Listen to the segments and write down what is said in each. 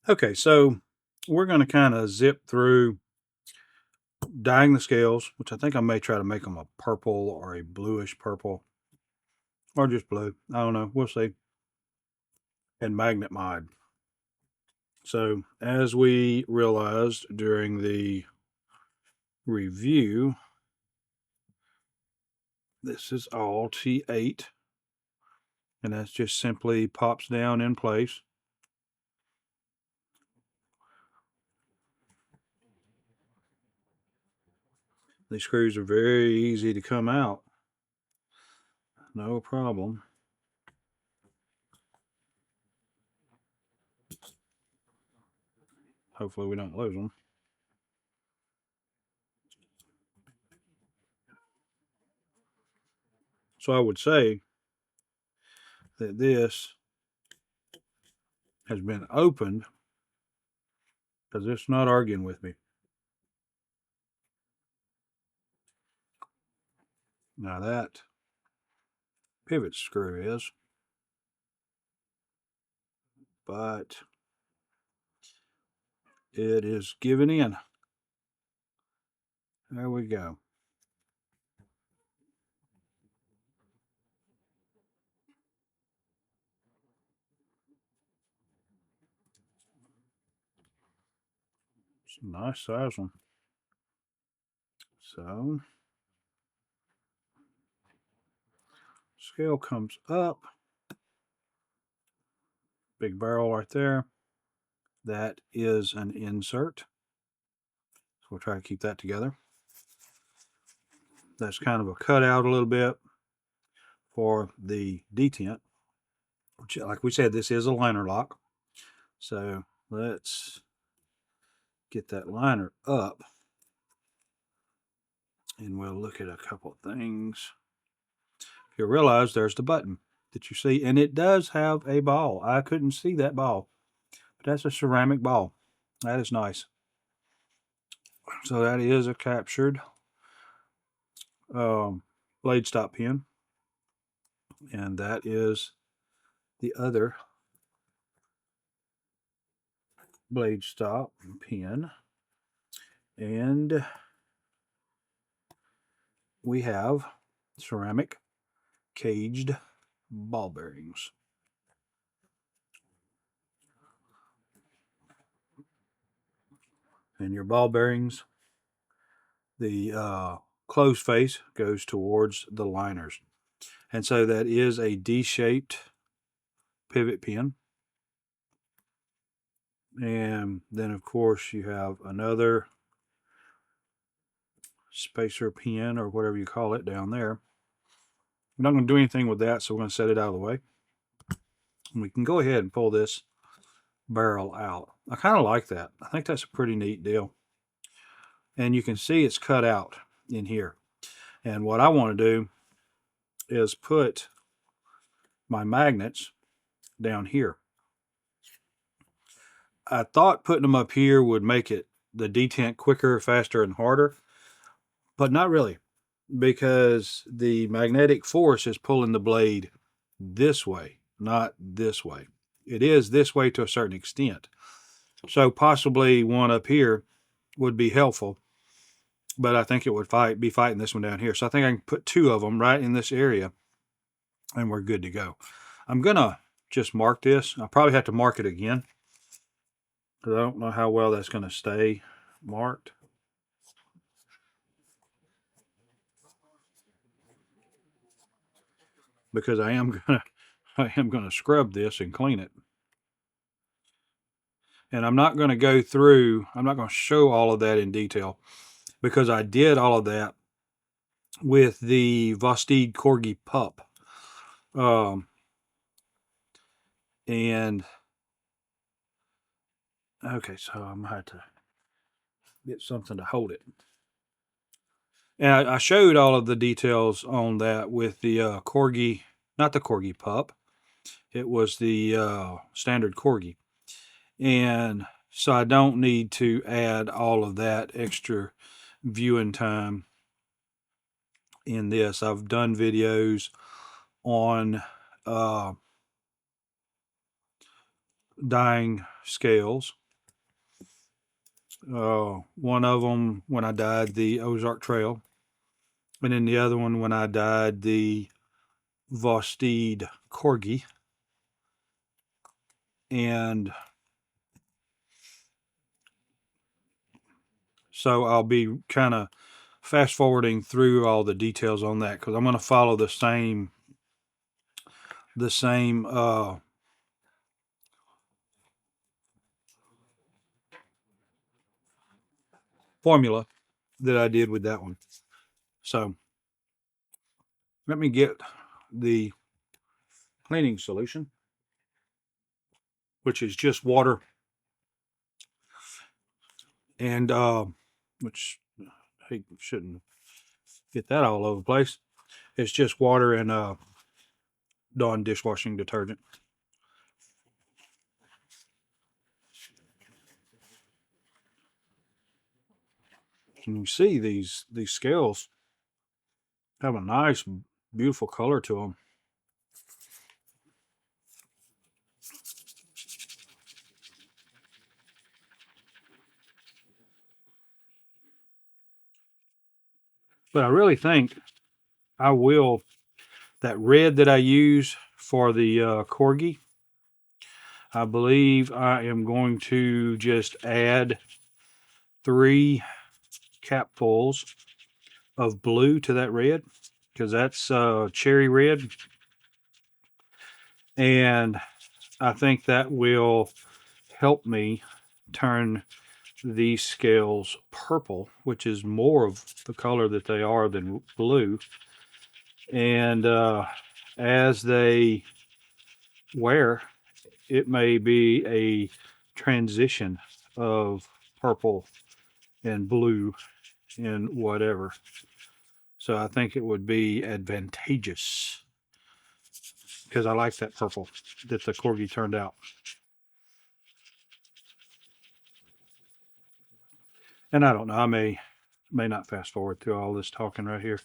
Okay, so we're going to kind of zip through dyeing the scales, which I think I may try to make them a purple or a bluish purple or just blue. I don't know. We'll see. And magnet mod. So, as we realized during the review, this is all T8, and that just simply pops down in place. These screws are very easy to come out. No problem. Hopefully we don't lose them. So I would say that this has been opened because it's not arguing with me. Now that pivot screw is, but it is giving in. There we go. It's a nice size one. So, scale comes up. Big barrel right there. That is an insert. So we'll try to keep that together. That's kind of a cutout a little bit for the detent, which, like we said, this is a liner lock. So let's get that liner up and we'll look at a couple of things. You'll realize there's the button that you see, and it does have a ball. I couldn't see that ball, but that's a ceramic ball. That is nice. So that is a captured blade stop pin, and that is the other blade stop pin, and we have ceramic caged ball bearings. And your ball bearings, the closed face goes towards the liners. And so that is a D-shaped pivot pin. And then, of course, you have another spacer pin or whatever you call it down there. I'm not going to do anything with that, so we're going to set it out of the way. And we can go ahead and pull this barrel out. I kind of like that. I think that's a pretty neat deal. And you can see it's cut out in here. And what I want to do is put my magnets down here. I thought putting them up here would make it the detent quicker, faster, and harder, but not really, because the magnetic force is pulling the blade this way, not this way. It is this way to a certain extent. So possibly one up here would be helpful, but I think it would be fighting this one down here. So I think I can put two of them right in this area, and we're good to go. I'm going to just mark this. I'll probably have to mark it again, because I don't know how well that's going to stay marked. Because I am gonna scrub this and clean it. And I'm not gonna go through, I'm not gonna show all of that in detail, because I did all of that with the Vosteed Corgi pup. And okay, so I'm gonna have to get something to hold it. And I showed all of the details on that with the Corgi, not the Corgi pup. It was the standard Corgi. And so I don't need to add all of that extra viewing time in this. I've done videos on dying scales. One of them when I dyed the Ozark Trail, and then the other one when I dyed the Vosteed Corgi. And so I'll be kind of fast forwarding through all the details on that because I'm going to follow the same formula that I did with that one. So let me get the cleaning solution, which is just water and which I shouldn't get that all over the place. It's just water and Dawn dishwashing detergent. And you see these scales have a nice, beautiful color to them. But I really think I will, that red that I use for the Corgi, I believe I am going to just add 3 capfuls of blue to that red because that's cherry red. And I think that will help me turn these scales purple, which is more of the color that they are than blue. And as they wear, it may be a transition of purple and blue and whatever. So I think it would be advantageous because I like that purple that the Corgi turned out. And I don't know, I may not fast forward through all this talking right here.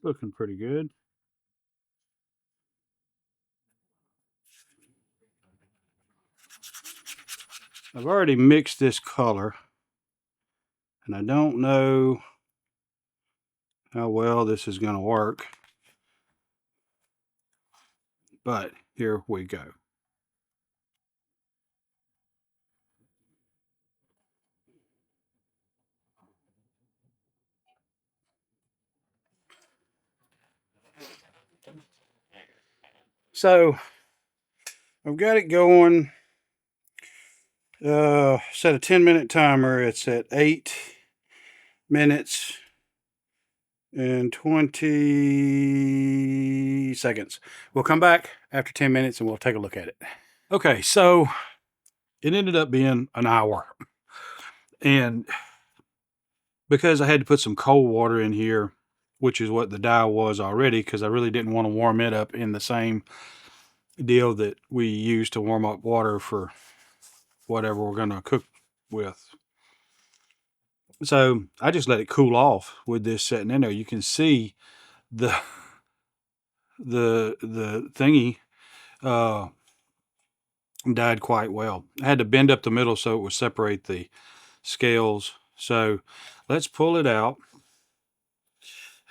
Looking pretty good. I've already mixed this color, and I don't know how well this is going to work, but here we go. So I've got it going. Set a 10-minute timer. It's at 8 minutes and 20 seconds. We'll come back after 10 minutes and we'll take a look at it. Okay, so it ended up being an hour. And because I had to put some cold water in here, which is what the dye was already, because I really didn't want to warm it up in the same deal that we use to warm up water for whatever we're going to cook with. So I just let it cool off with this sitting in there. You can see the thingy dyed quite well. I had to bend up the middle so it would separate the scales. So let's pull it out.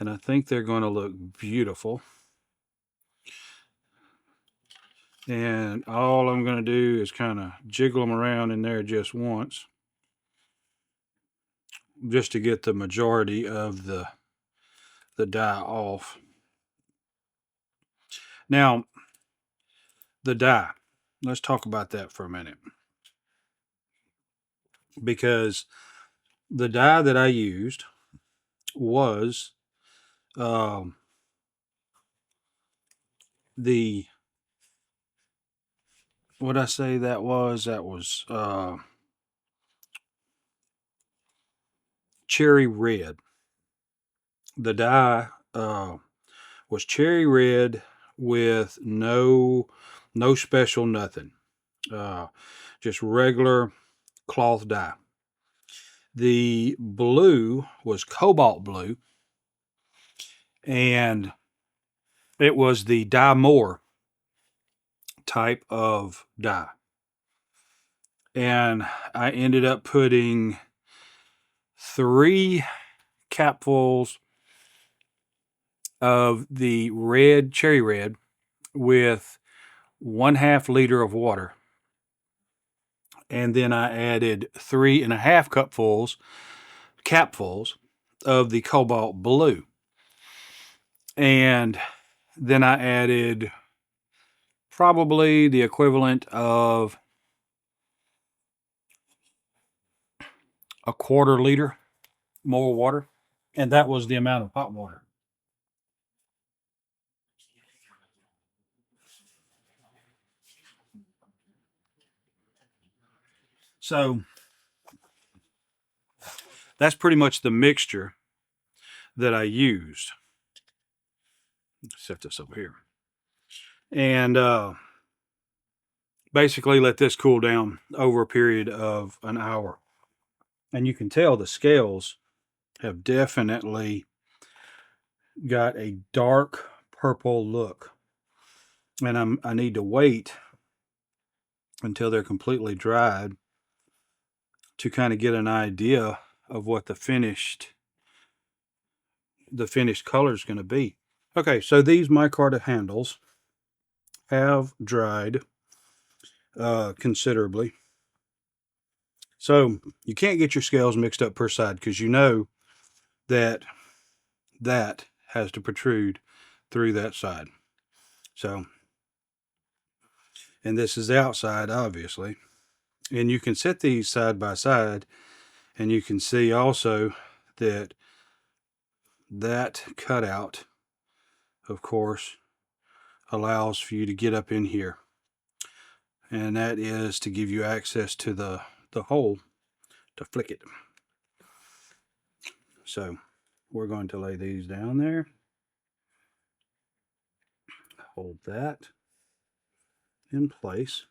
And I think they're going to look beautiful. And all I'm going to do is kind of jiggle them around in there just once, just to get the majority of the dye off. Now, the dye. Let's talk about that for a minute. Because the dye that I used was the, what I say that was cherry red. The dye was cherry red with no special nothing. Just regular cloth dye. The blue was cobalt blue, and it was the dye more type of dye. And I ended up putting 3 capfuls of the red, cherry red, with 1/2 liter of water. And then I added 3.5 capfuls of the cobalt blue. And then I added probably the equivalent of 1/4 liter more water. And that was the amount of hot water. So that's pretty much the mixture that I used. Set this over here. And basically let this cool down over a period of an hour. And you can tell the scales have definitely got a dark purple look. And I need to wait until they're completely dried to kind of get an idea of what the finished color is going to be. Okay, so these micarta handles have dried considerably. So you can't get your scales mixed up per side, because you know that has to protrude through that side. So, and this is the outside, obviously. And you can set these side by side, and you can see also that cutout, of course, allows for you to get up in here. And that is to give you access to the hole to flick it. So we're going to lay these down there. Hold that in place.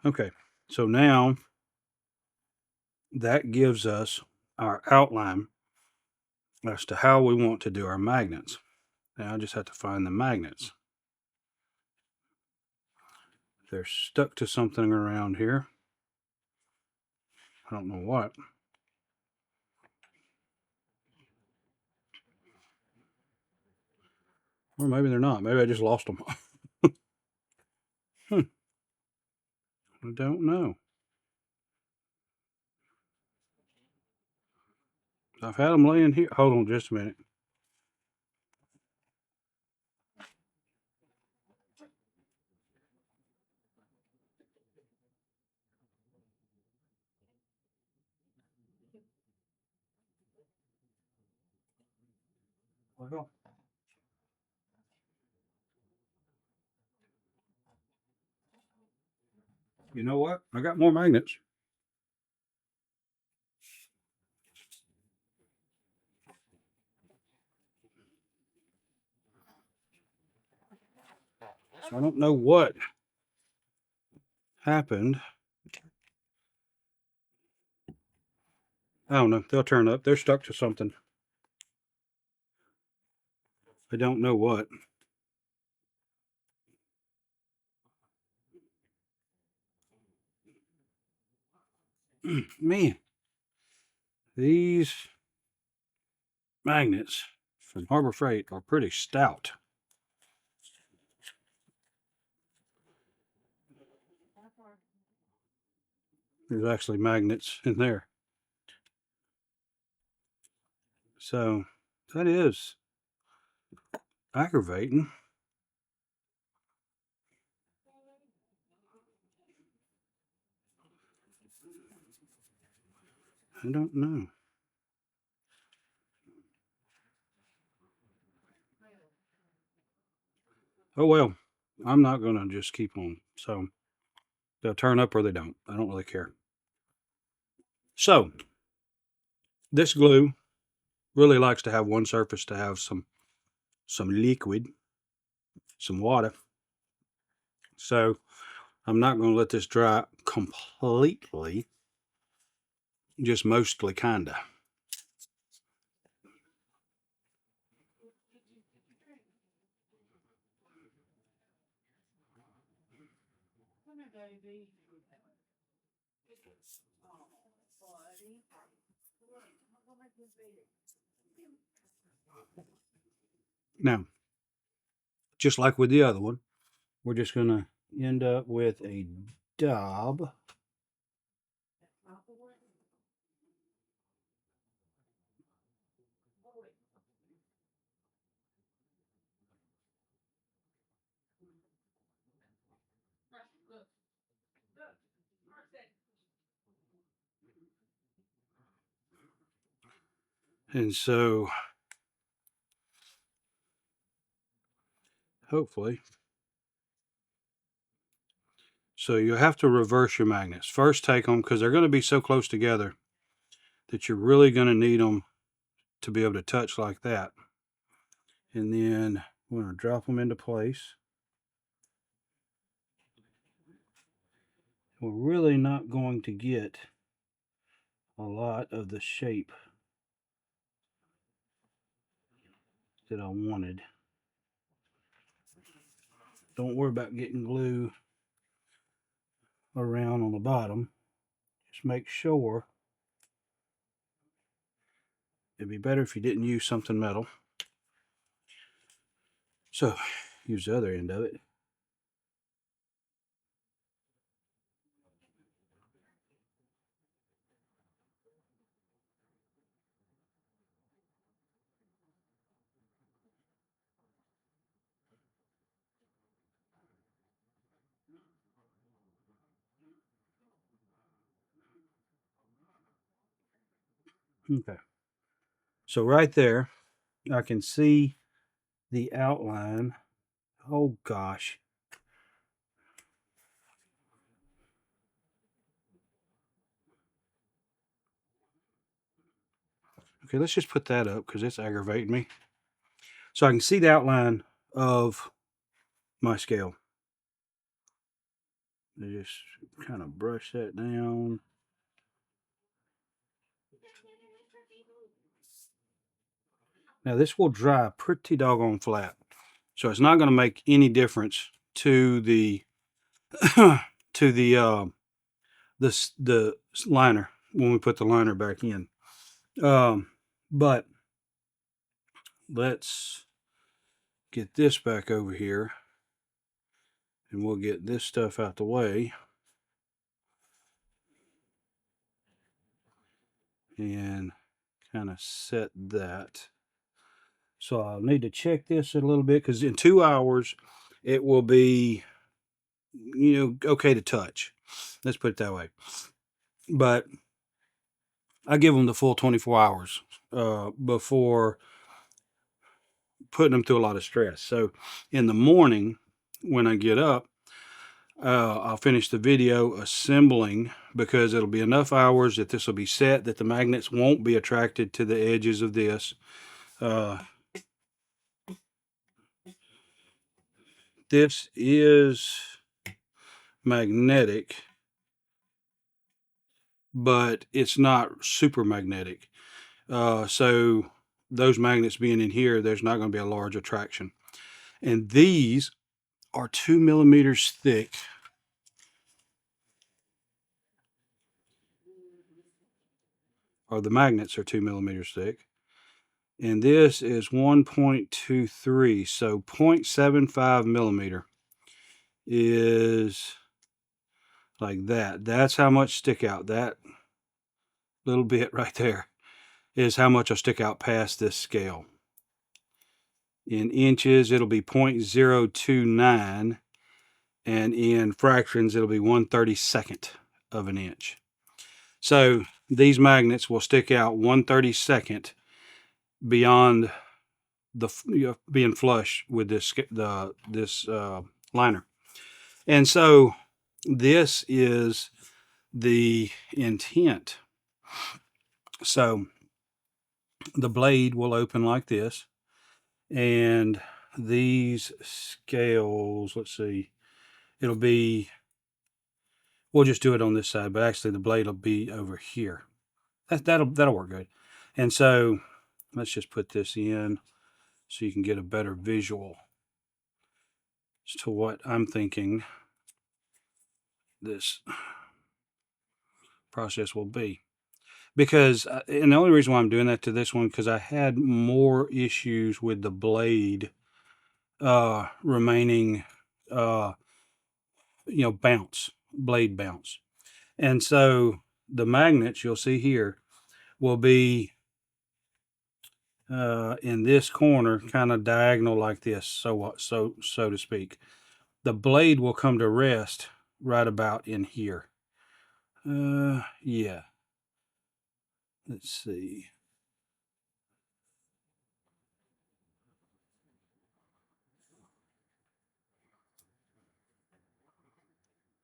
Okay, so now that gives us our outline as to how we want to do our magnets. Now I just have to find the magnets. They're stuck to something around here. I don't know what. Or maybe they're not. Maybe I just lost them. I don't know. I've had them laying here. Hold on just a minute. Well, you know what? I got more magnets. So I don't know what happened. I don't know. They'll turn up. They're stuck to something. I don't know what. Man, these magnets from Harbor Freight are pretty stout. There's actually magnets in there. So that is aggravating. I don't know. Oh well, I'm not going to just keep on. So they'll turn up or they don't. I don't really care. So this glue really likes to have one surface to have some liquid, some water. So I'm not going to let this dry completely, just mostly kinda. Now, just like with the other one, we're just going to end up with a dab. And so, hopefully, so you have to reverse your magnets. First take them, because they're going to be so close together that you're really going to need them to be able to touch like that. And then we're going to drop them into place. We're really not going to get a lot of the shape that I wanted. Don't worry about getting glue around on the bottom. Just make sure. It'd be better if you didn't use something metal. So use the other end of it. Okay. So right there, I can see the outline. Oh gosh. Okay, let's just put that up because it's aggravating me. So I can see the outline of my scale. I just kind of brush that down. Now this will dry pretty doggone flat. So it's not going to make any difference to the to the liner when we put the liner back in. But let's get this back over here and we'll get this stuff out the way. And kind of set that. So I'll need to check this a little bit because in 2 hours it will be, okay to touch. Let's put it that way. But I give them the full 24 hours before putting them through a lot of stress. So in the morning when I get up, I'll finish the video assembling because it'll be enough hours that this will be set that the magnets won't be attracted to the edges of this. This is magnetic, but it's not super magnetic. So those magnets being in here, there's not going to be a large attraction. And these are 2 millimeters thick. Or the magnets are 2 millimeters thick. And this is 1.23, so 0.75 millimeter is like that. That's how much stick out. That little bit right there is how much will stick out past this scale. In inches, it'll be 0.029, and in fractions, it'll be 1/32 of an inch. So these magnets will stick out 1/32 beyond the being flush with this liner. And so this is the intent. So the blade will open like this, and these scales, let's see, it'll be, we'll just do it on this side, but actually the blade will be over here. That'll work good. And so let's just put this in so you can get a better visual as to what I'm thinking this process will be. Because, and the only reason why I'm doing that to this one, because I had more issues with the blade remaining, blade bounce. And so the magnets you'll see here will be in this corner, kind of diagonal like this, so to speak. The blade will come to rest right about in here. Yeah. Let's see.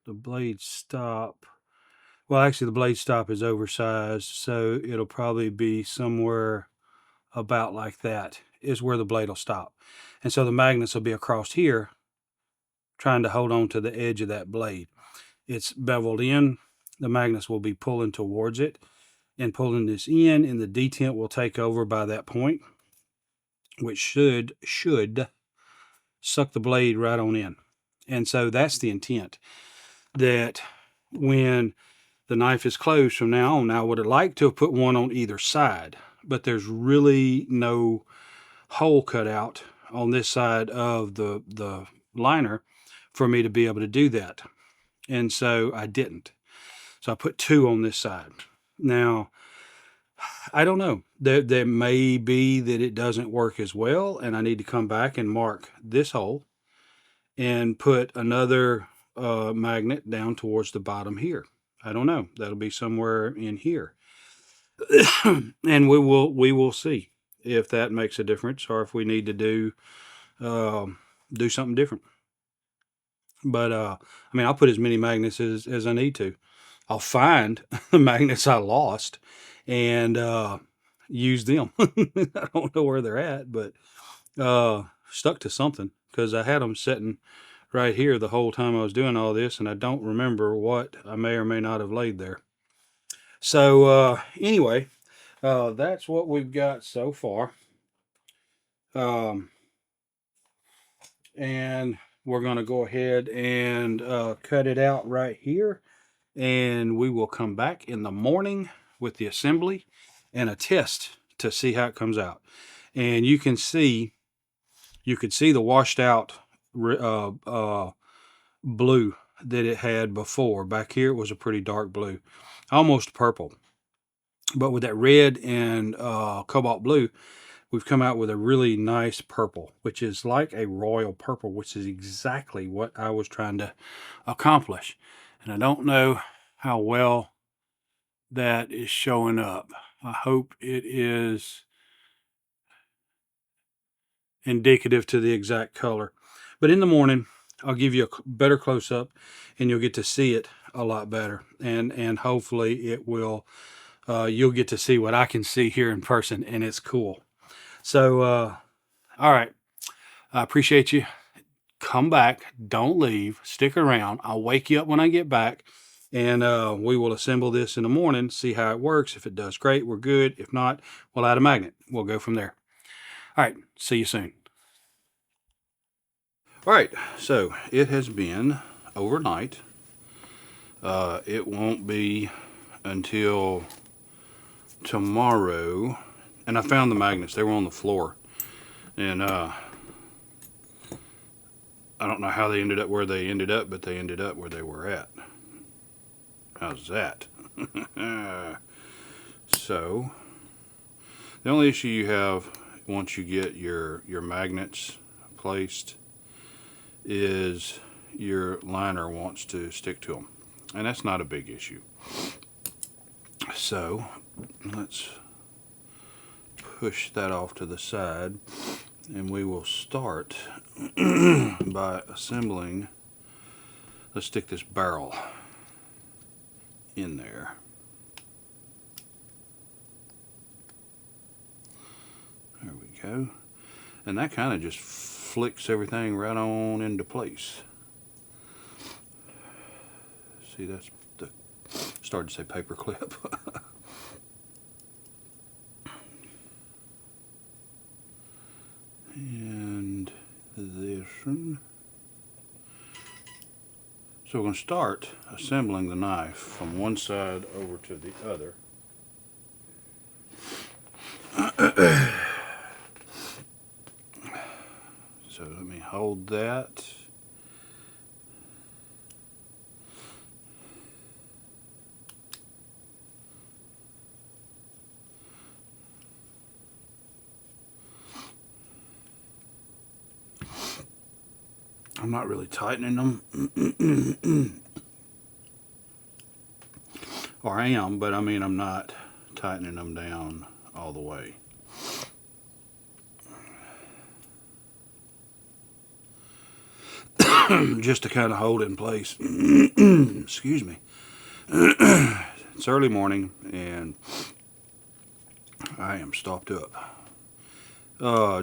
The blade stop. Well, actually, the blade stop is oversized, so it'll probably be somewhere about like that is where the blade will stop. And so the magnets will be across here, trying to hold on to the edge of that blade. It's beveled in. The magnets will be pulling towards it and pulling this in, and the detent will take over by that point, which should suck the blade right on in. And so that's the intent, that when the knife is closed from now on, now I would have liked to have put one on either side, but there's really no hole cut out on this side of the liner for me to be able to do that. And so I didn't. So I put two on this side. Now, I don't know. There may be that it doesn't work as well, and I need to come back and mark this hole and put another magnet down towards the bottom here. I don't know. That'll be somewhere in here. And we will see if that makes a difference, or if we need to do something different. But I mean, I'll put as many magnets as I need to. I'll find the magnets I lost and use them. I don't know where they're at, but stuck to something, because I had them sitting right here the whole time I was doing all this, and I don't remember what I may or may not have laid there. So anyway, that's what we've got so far. And we're going to go ahead and cut it out right here, and we will come back in the morning with the assembly and a test to see how it comes out. And you could see the washed out blue that it had before. Back here it was a pretty dark blue, almost purple, but with that red and cobalt blue, we've come out with a really nice purple, which is like a royal purple, which is exactly what I was trying to accomplish. And I don't know how well that is showing up. I hope it is indicative to the exact color. But in the morning, I'll give you a better close-up, and you'll get to see it a lot better. And hopefully it will, you'll get to see what I can see here in person, and it's cool. So, all right. I appreciate you. Come back. Don't leave. Stick around. I'll wake you up when I get back, and we will assemble this in the morning, see how it works. If it does, great. We're good. If not, we'll add a magnet. We'll go from there. All right, see you soon. All right, so it has been overnight. It won't be until tomorrow, and I found the magnets. They were on the floor, and I don't know how they ended up where they ended up, but they ended up where they were at. How's that? So the only issue you have once you get your magnets placed is your liner wants to stick to them, and that's not a big issue. So let's push that off to the side, and we will start by assembling. Let's stick this barrel in there. There we go. And that kind of just flicks everything right on into place. See, that's the, started to say paper clip. And this one. So we're going to start assembling the knife from one side over to the other. So let me hold that. I'm not really tightening them. Or I am, but I mean I'm not tightening them down all the way. Just to kind of hold it in place. Excuse me. It's early morning and I am stopped up.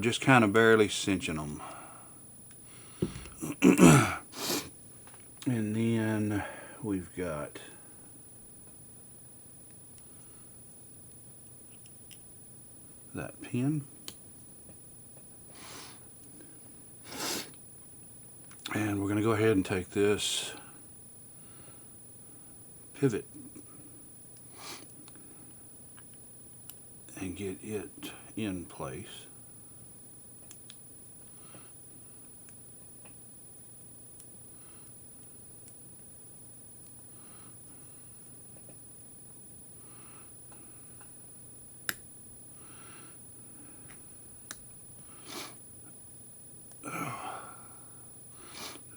Just kind of barely cinching them. And then we've got that pin. And we're going to go ahead and take this pivot and get it in place.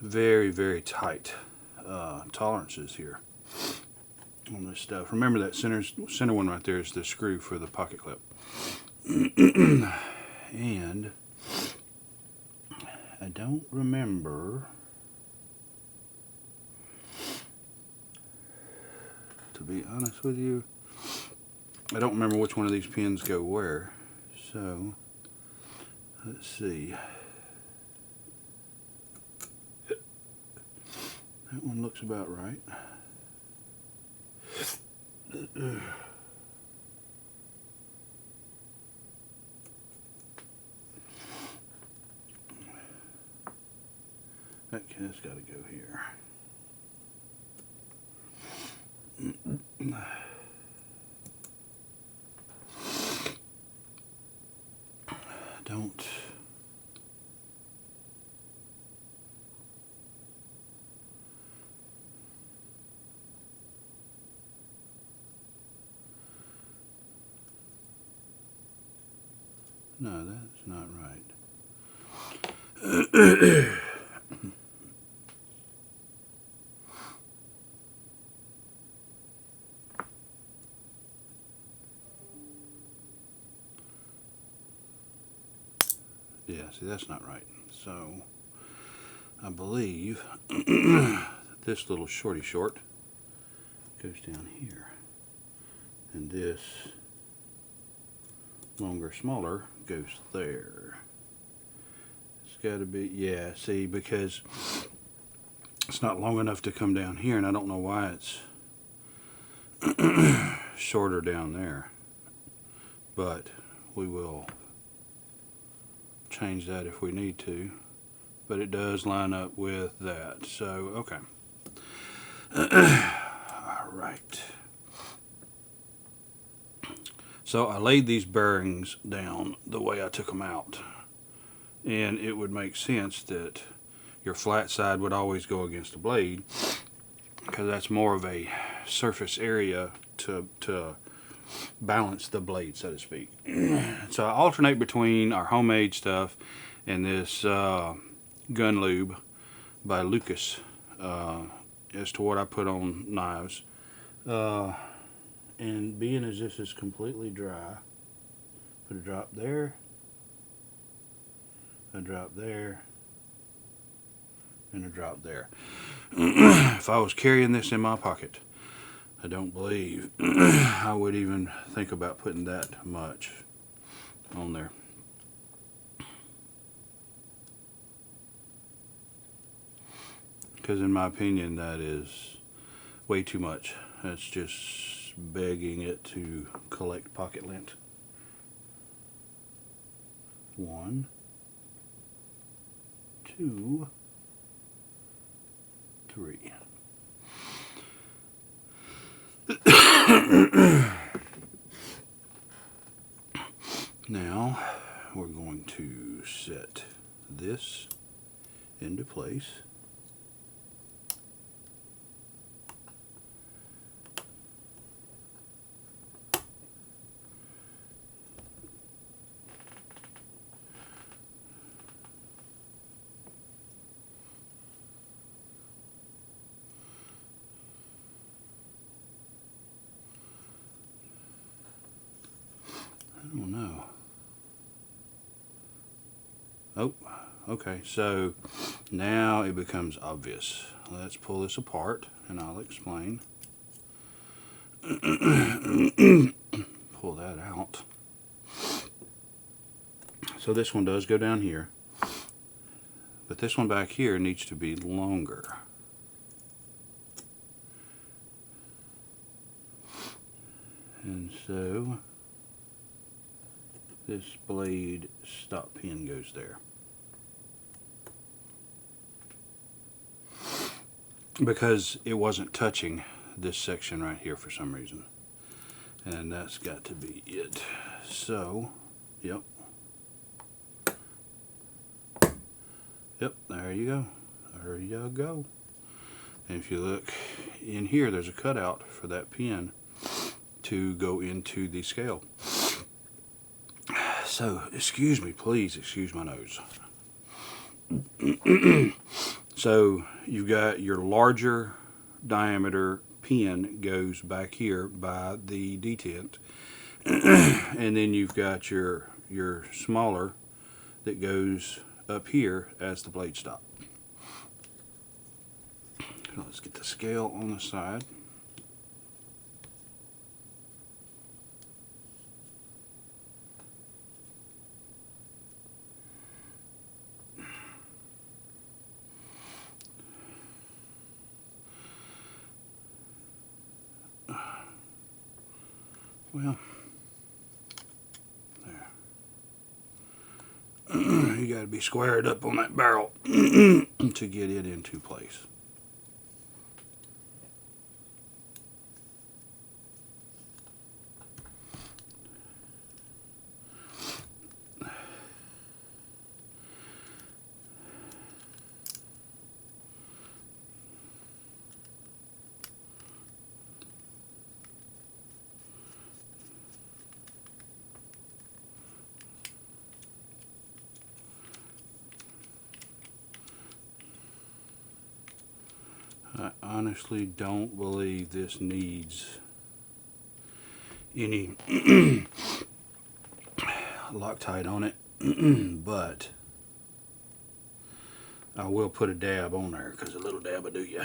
Very, very tight tolerances here on this stuff. Remember that center one right there is the screw for the pocket clip. And I don't remember, to be honest with you, I don't remember which one of these pins go where. So let's see. That one looks about right. That's got to go here. Don't. No, that's not right. Yeah, see, that's not right. So, I believe this little shorty short goes down here. And this longer, smaller goes there. It's got to be, yeah, see, because it's not long enough to come down here, and I don't know why it's shorter down there. But we will change that if we need to, but it does line up with that. So, okay. All right. So I laid these bearings down the way I took them out, and it would make sense that your flat side would always go against the blade, because that's more of a surface area to balance the blade, so to speak. So I alternate between our homemade stuff and this gun lube by Lucas as to what I put on knives. And being as this is completely dry, put a drop there, a drop there, and a drop there. If I was carrying this in my pocket, I don't believe I would even think about putting that much on there. Because in my opinion, that is way too much. That's just begging it to collect pocket lint. 1, 2, 3. Now we're going to set this into place. I don't know. Oh, okay, so now it becomes obvious. Let's pull this apart and I'll explain. Pull that out. So this one does go down here, but this one back here needs to be longer. And so this blade stop pin goes there. Because it wasn't touching this section right here for some reason. And that's got to be it. So, yep. Yep, there you go. There you go. And if you look in here, there's a cutout for that pin to go into the scale. So, excuse me, please excuse my nose. So, you've got your larger diameter pin goes back here by the detent. And then you've got your smaller that goes up here as the blade stop. So let's get the scale on the side. Well, there. You got to be squared up on that barrel to get it into place. I honestly don't believe this needs any Loctite on it, but I will put a dab on there because a little dab will do ya.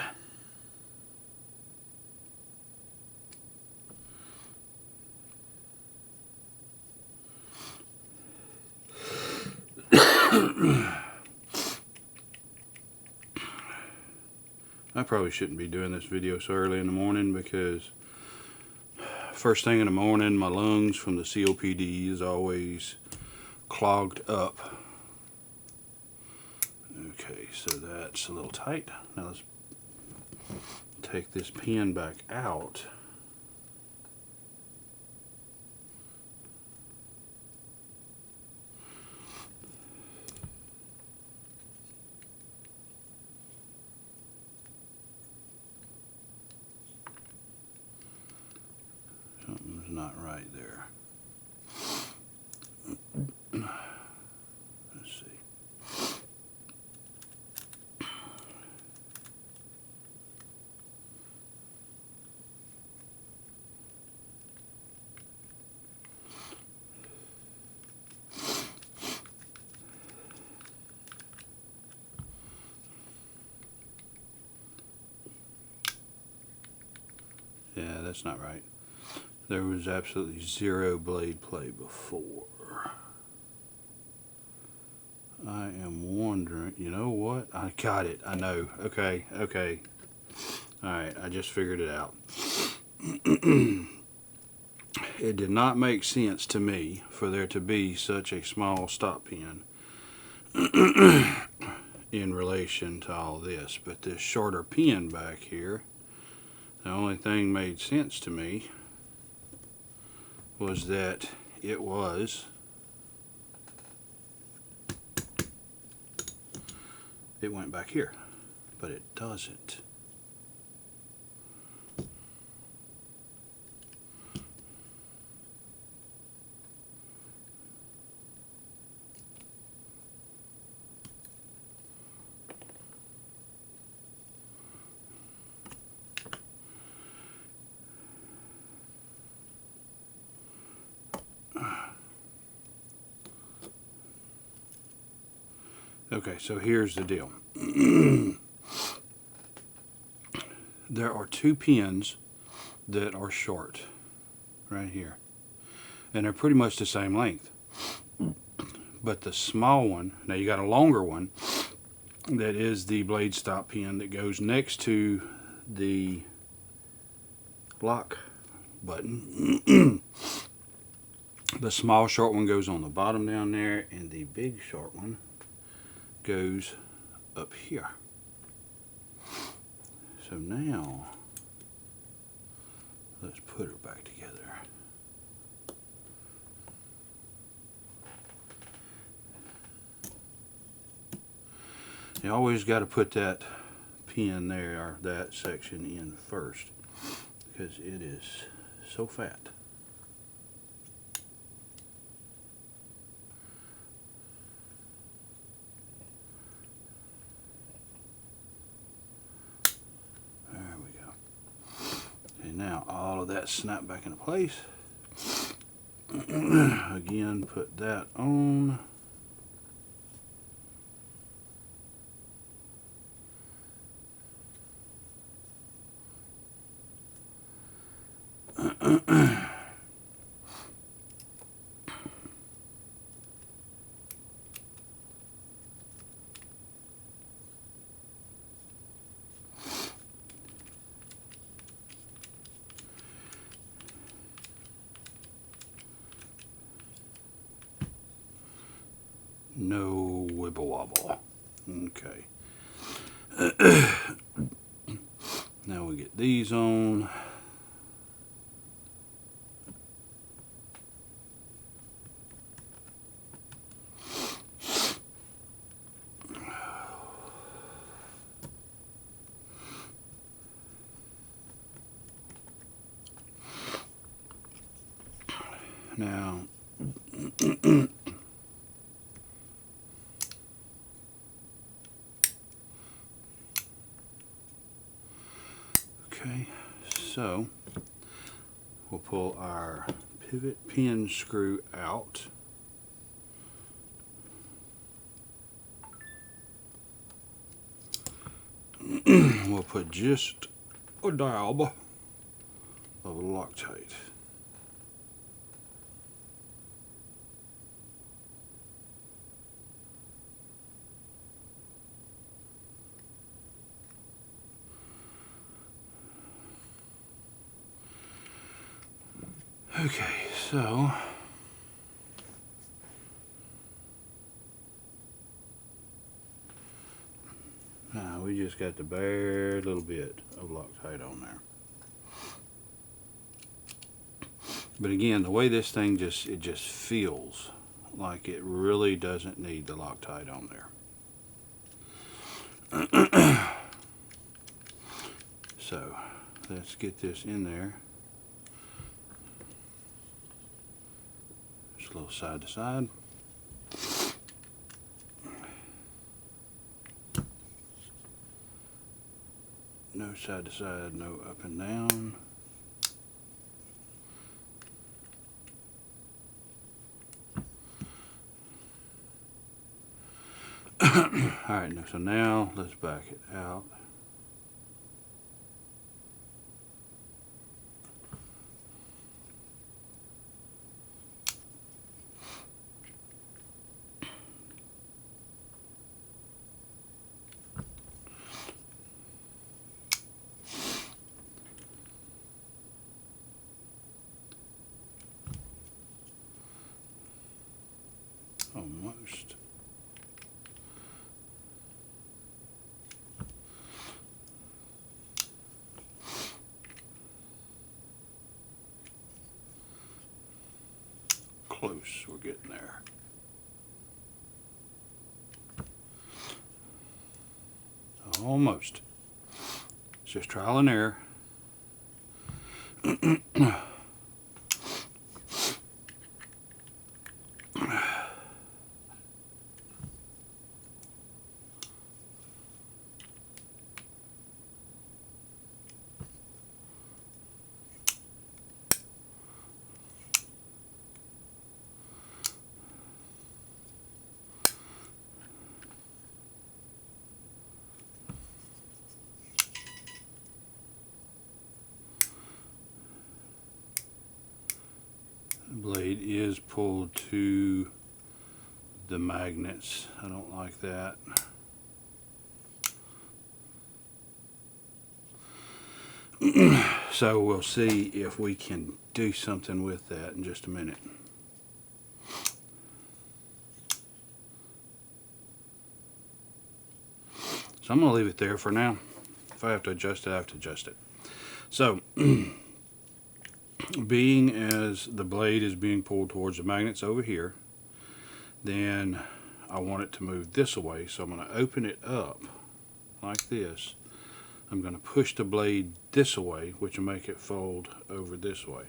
I probably shouldn't be doing this video so early in the morning because first thing in the morning my lungs from the COPD is always clogged up Okay, so that's a little tight. Now let's take this pin back out. Something's not right there. Let's see. Yeah, that's not right. There was absolutely zero blade play before. I am wondering, you know what? I got it. I know. Okay, okay. Alright, I just figured it out. It did not make sense to me for there to be such a small stop pin in relation to all this, but this shorter pin back here, the only thing made sense to me was that it went back here, but it doesn't. Okay, so here's the deal. There are two pins that are short right here, and they're pretty much the same length, but the small one, now you got a longer one that is the blade stop pin that goes next to the lock button. The small short one goes on the bottom down there, and the big short one goes up here. So now let's put her back together. You always got to put that pin there, or that section, in first, because it is so fat. There we go. Okay, now all of that snapped back into place. Again, put that on. No wibble wobble. Okay. Now we get these on. Now, okay, so we'll pull our pivot pin screw out. We'll put just a dab of Loctite. Okay, so Now we just got the bare little bit of Loctite on there. But again, the way this thing just feels like it really doesn't need the Loctite on there. So let's get this in there. Just a little side to side. No side to side, no up and down. Alright, so now let's back it out. Almost. Close, we're getting there. Almost. It's just trial and error. Blade is pulled to the magnets. I don't like that. So we'll see if we can do something with that in just a minute. So I'm going to leave it there for now. If I have to adjust it, I have to adjust it. So being as the blade is being pulled towards the magnets over here, then I want it to move this way, so I'm going to open it up like this. I'm going to push the blade this way, which will make it fold over this way.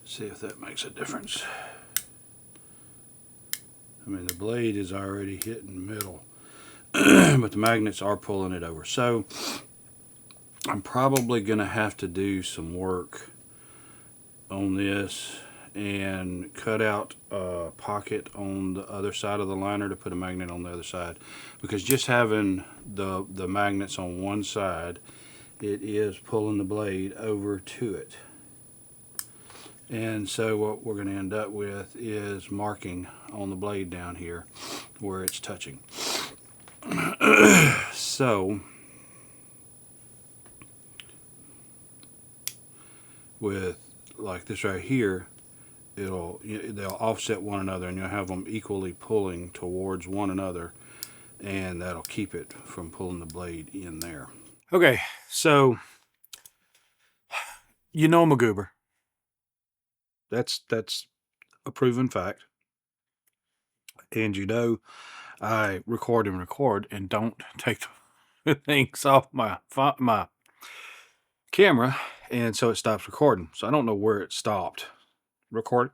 See if that makes a difference. I mean, the blade is already hitting middle, but the magnets are pulling it over. So I'm probably going to have to do some work on this and cut out a pocket on the other side of the liner to put a magnet on the other side, because just having the magnets on one side, it is pulling the blade over to it. And so what we're going to end up with is marking on the blade down here where it's touching. So with like this right here, they'll offset one another, and you'll have them equally pulling towards one another, and that'll keep it from pulling the blade in there. Okay, so you know I'm a goober. That's a proven fact. And you know I record and don't take the things off my camera, and so it stops recording. So I don't know where it stopped recording.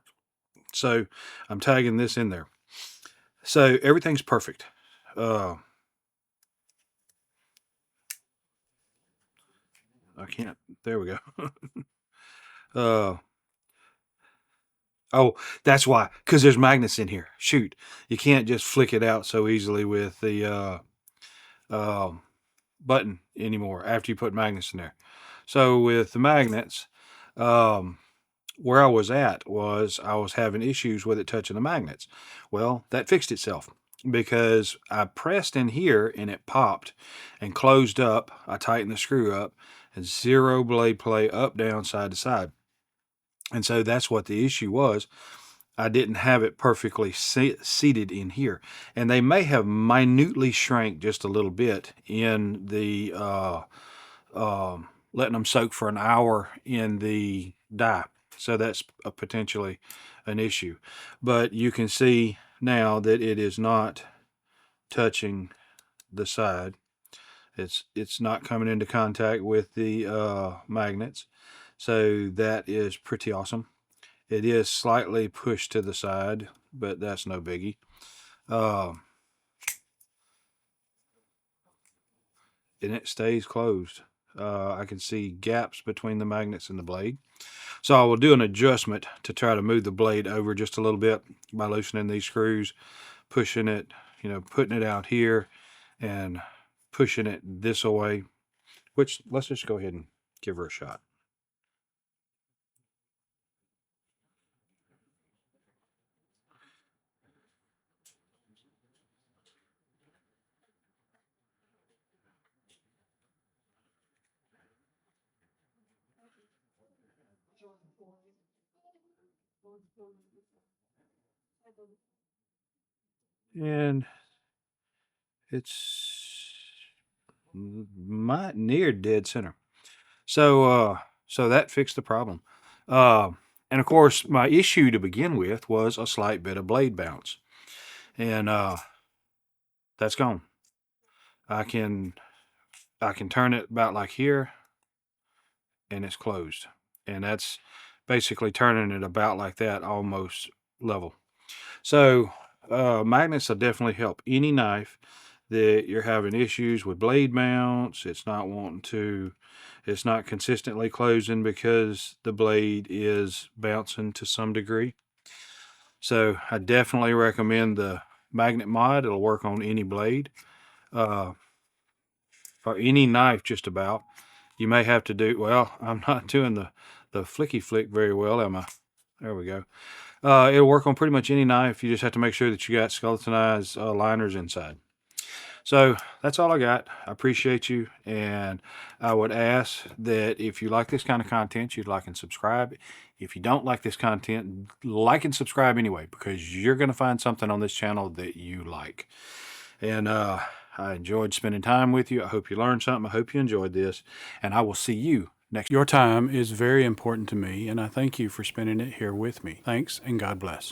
So I'm tagging this in there. So everything's perfect. I can't. There we go. Oh, that's why. Because there's magnets in here. Shoot, you can't just flick it out so easily with the button anymore after you put magnets in there. So with the magnets, where I was at was I was having issues with it touching the magnets. Well, that fixed itself. because I pressed in here and it popped and closed up. I tightened the screw up and zero blade play up, down, side to side. And so that's what the issue was. I didn't have it perfectly seated in here. And they may have minutely shrank just a little bit in the letting them soak for an hour in the dye. So that's potentially an issue. But you can see now that it is not touching the side. It's not coming into contact with the magnets. So that is pretty awesome. It is slightly pushed to the side, but that's no biggie. And it stays closed. I can see gaps between the magnets and the blade. So I will do an adjustment to try to move the blade over just a little bit by loosening these screws, pushing it, putting it out here and pushing it this away, which let's just go ahead and give her a shot. And it's near dead center. So that fixed the problem. Uh, and of course, my issue to begin with was a slight bit of blade bounce, and that's gone. I can turn it about like here, and it's closed, and that's basically turning it about like that, almost level. So magnets will definitely help any knife that you're having issues with blade mounts. It's not consistently closing because the blade is bouncing to some degree. So I definitely recommend the magnet mod. It'll work on any blade, or any knife just about. You may have to do, well, I'm not doing the flicky flick very well, am I? There we go. It'll work on pretty much any knife. You just have to make sure that you got skeletonized liners inside. So that's all I got. I appreciate you, and I would ask that if you like this kind of content, you'd like and subscribe. If you don't like this content, like and subscribe anyway, because you're going to find something on this channel that you like. And I enjoyed spending time with you. I hope you learned something. I hope you enjoyed this, and I will see you next. Your time is very important to me, and I thank you for spending it here with me. Thanks, and God bless.